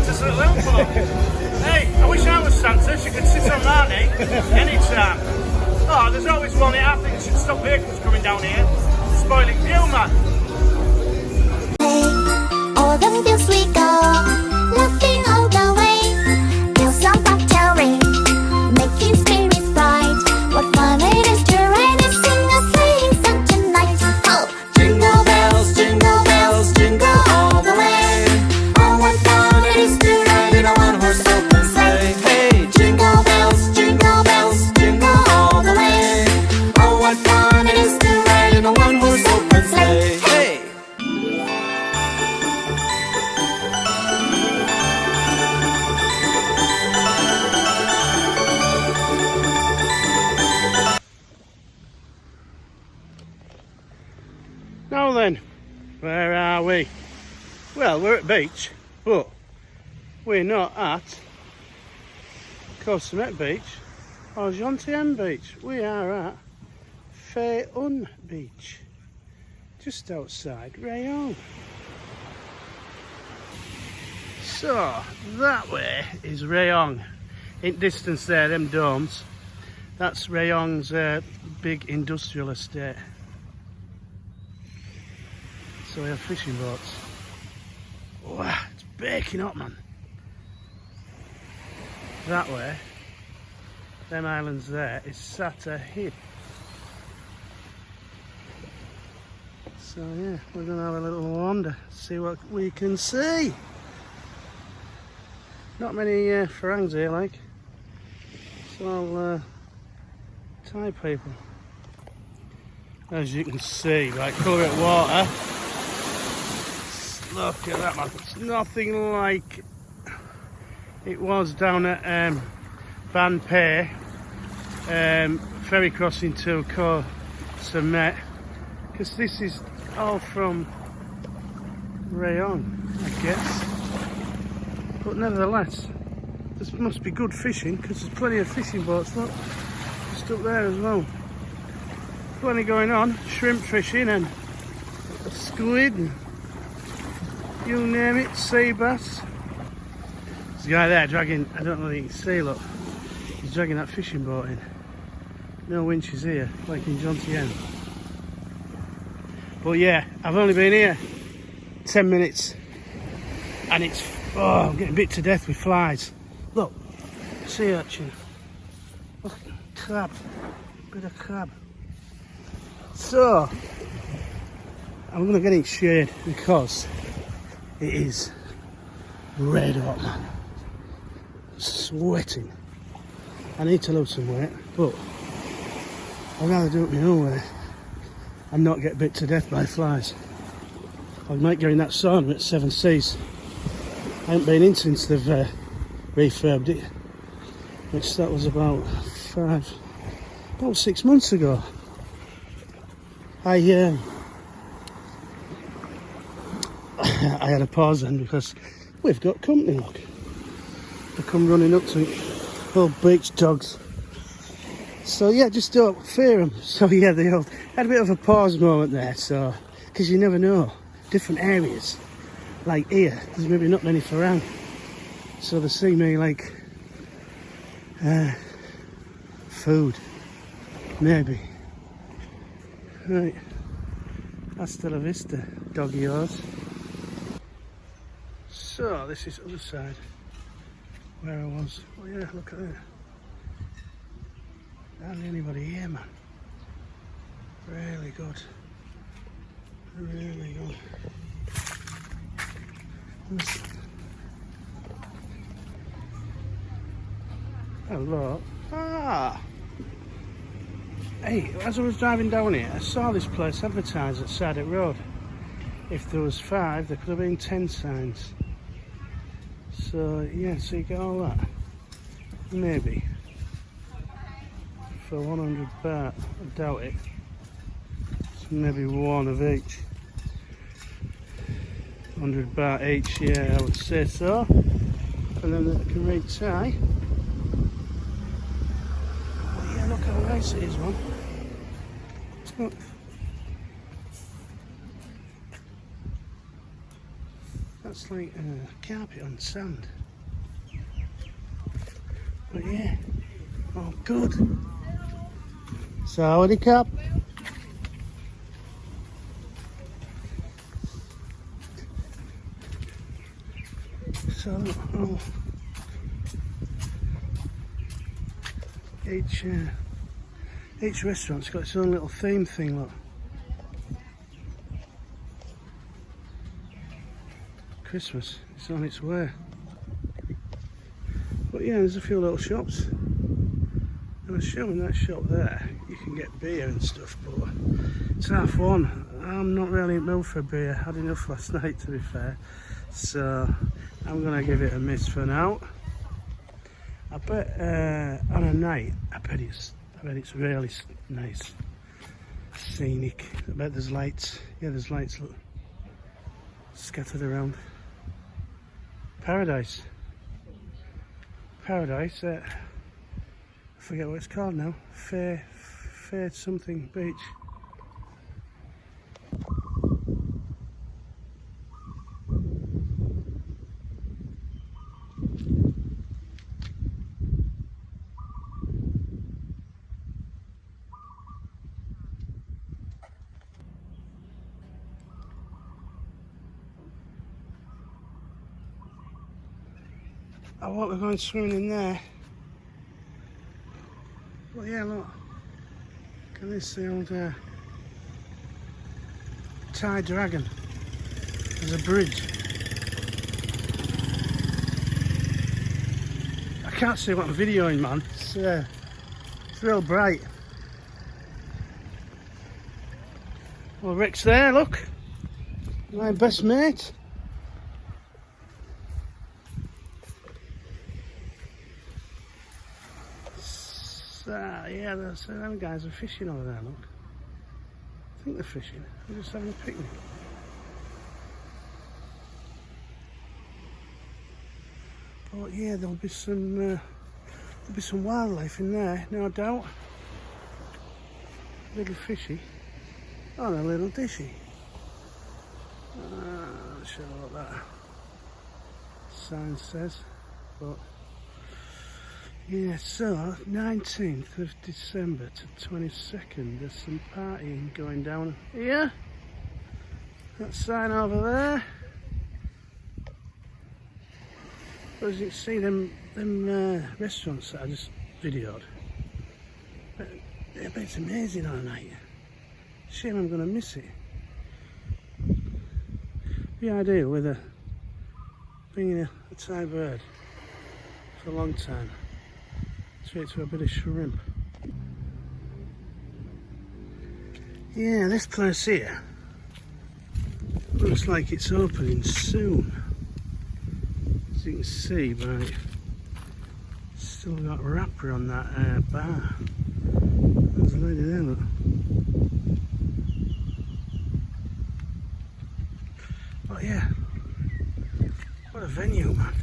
Santa's little envelope. Hey, I wish I was Santa. She could sit on my knee anytime. Oh, there's always one here. I think you should stop vehicles coming down here. Spoiling view, man. All the fields we go, laughing all the way. Bells on bobtail ring, making spirits bright. What fun it is to ride and sing a sleighing song tonight. Oh, jingle bells, jingle all the way. Oh, what fun it is to ride in a one-horse open sleigh. Hey, jingle bells, jingle all the way. Oh, what fun it is to ride in a one-horse open sleigh. Hey. Now then, where are we? Well, we're at beach, but we're not at Koh Samet Beach or Jomtien Beach. We are at Phayun Beach, just outside Rayong. So, that way is Rayong. In distance there, them domes, that's Rayong's big industrial estate. So we have fishing boats. Wow, it's baking up, man. That way, them islands there, is Satahip. So yeah, we're gonna have a little wander, see what we can see. Not many farangs here, like. It's all Thai people. As you can see, like colour it water. Look at that, man. It's nothing like it was down at Ban Phe, ferry crossing to Koh Samet, because this is all from Rayong, I guess. But nevertheless, this must be good fishing, because there's plenty of fishing boats, look, just up there as well. Plenty going on, shrimp fishing and squid and you name it, sea bass. There's a guy there dragging, I don't know if you can see, look, he's dragging that fishing boat in. No winches here, like in Jomtien. But yeah, I've only been here 10 minutes and it's, oh, I'm getting bit to death with flies. Look, sea urchin. Look, crab, bit of crab. So, I'm going to get in shade because it is red hot, man. Sweating. I need to lose some weight, but I'd rather do it my own way and not get bit to death by flies. I might go in that sauna at Seven Seas. I haven't been in since they've refurbed it, which that was about 6 months ago. I had a pause then because we've got company, look. They come running up to it, old beach dogs. So yeah, just don't fear them. So yeah, they all had a bit of a pause moment there, so, because you never know, different areas, like here, there's maybe not many farang. So they see me like, food, maybe. Right, hasta la vista, doggy-os. So this is the other side where I was. Oh yeah, look at that. Hardly anybody here, man. Really good. Really good. Hello. Ah! Hey, as I was driving down here, I saw this place advertised at Sadiq Road. If there was 5, there could have been 10 signs. So yeah, so you get all that. Maybe. For 100 baht, I doubt it. It's maybe one of each. 100 baht each, yeah, I would say so. And then they can read Thai. But yeah, look how nice it is, man. Look. That's like a carpet on sand. But yeah, oh good. Sawadee Cup. So, oh, each restaurant's got its own little theme thing, look. Christmas, it's on its way. But yeah, there's a few little shops. And I was showing that shop there, you can get beer and stuff, but it's 1:30. I'm not really in the mood for beer. I had enough last night, to be fair. So I'm gonna give it a miss for now. I bet on a night, I bet it's really nice, scenic. I bet there's lights. Yeah, there's lights, look, scattered around. Paradise. I forget what it's called now. Fair something beach. I won't be going swimming in there. Well, yeah, look. Can this the old Thai dragon? There's a bridge. I can't see what I'm videoing, man. It's real bright. Well, Rick's there, look. My best mate. Yeah, them guys are fishing over there, look. I think they're fishing. They're just having a picnic. But yeah, there'll be some wildlife in there, no doubt. Little fishy. Oh, and a little dishy. Not sure what that sign says, but yeah, so 19th of December to 22nd, there's some partying going down here. That sign over there. But as you can see, them restaurants that I just videoed, but it's amazing all night. Shame I'm going to miss it. The idea with bringing a Thai bird for a long time. Straight to a bit of shrimp. Yeah, this place here looks like it's opening soon. As you can see, but still got wrapper on that bar. There's a lady there, look. But yeah, what a venue, man.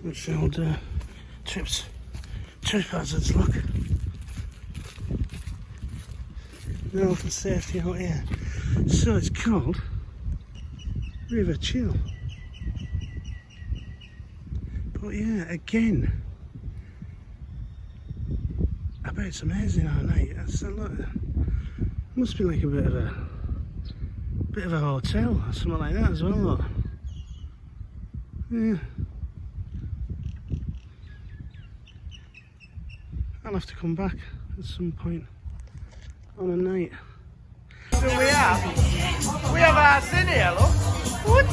What's the old trip hazards, look. No health and safety out here. So it's called River Chill. But yeah, again, I bet it's amazing all night. Look, must be like a bit of a hotel or something like that as well, look. Yeah. I'll have to come back at some point on a night. So we have our sin here, look. What?